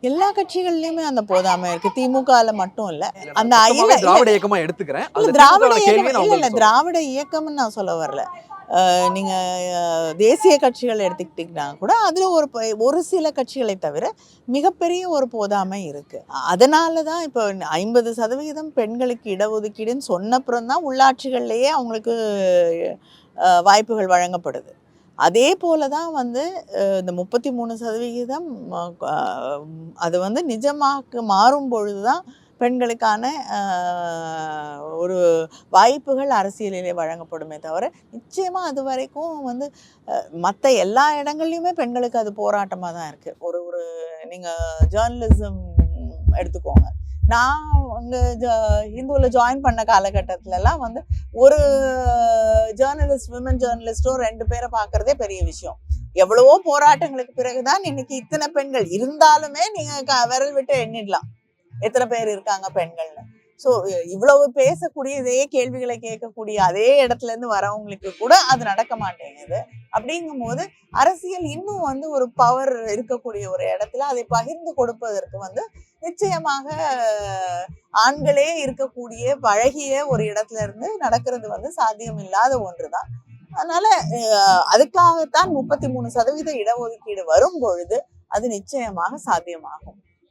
எல்லா கட்சிகள்லயுமே அந்த போதாமை இருக்கு. திமுகல மட்டும் இல்ல. அந்த திராவிட இயக்கமா எடுத்துக்கிறேன். திராவிட இயக்கம் இல்ல திராவிட இயக்கம்னு நான் சொல்ல வரல. நீங்க தேசிய கட்சிகள் எடுத்துக்கிட்டீங்கன்னா கூட அதுல ஒரு சில கட்சிகளை தவிர மிகப்பெரிய ஒரு போதாமை இருக்கு. அதனால தான் இப்போ 50% பெண்களுக்கு இடஒதுக்கீடுன்னு சொன்னப்புறம் தான் உள்ளாட்சிகள்லயே அவங்களுக்கு வாய்ப்புகள் வழங்கப்படுது. அதே போல தான் வந்து இந்த 33% அது வந்து நிஜமாக மாறும் பொழுது தான் பெண்களுக்கான ஒரு வாய்ப்புகள் அரசியலிலே வழங்கப்படுமே தவிர நிச்சயமாக அது வரைக்கும் வந்து மற்ற எல்லா இடங்கள்லையுமே பெண்களுக்கு அது போராட்டமாக தான் இருக்குது. ஒரு நீங்கள் ஜேர்னலிசம் எடுத்துக்கோங்க. நான் அங்கே ஹிந்துவில் ஜாயின் பண்ண காலகட்டத்திலலாம் வந்து ஒரு ஜேர்னலிஸ்ட் விமன் ஜேர்னலிஸ்டோ 2 பேரை பார்க்கறதே பெரிய விஷயம். எவ்வளவோ போராட்டங்களுக்கு பிறகுதான் இன்னைக்கு இத்தனை பெண்கள் இருந்தாலுமே நீங்க விரல் விட்டு எண்ணிடலாம் எத்தனை பேர் இருக்காங்க பெண்கள்னு. ஸோ இவ்வளவு பேசக்கூடிய இதே கேள்விகளை கேட்கக்கூடிய அதே இடத்துல இருந்து வரவங்களுக்கு கூட அது நடக்க மாட்டேங்குது. அப்படிங்கும் போது அரசியல் இன்னும் வந்து ஒரு பவர் இருக்கக்கூடிய ஒரு இடத்துல அதை பகிர்ந்து கொடுப்பதற்கு வந்து நிச்சயமாக ஆண்களே இருக்கக்கூடிய பழகிய ஒரு இடத்துல இருந்து நடக்கிறது வந்து சாத்தியம் இல்லாத ஒன்றுதான். அதனால அதுக்காகத்தான் 33% இடஒதுக்கீடு வரும் பொழுது அது நிச்சயமாக சாத்தியமாகும்.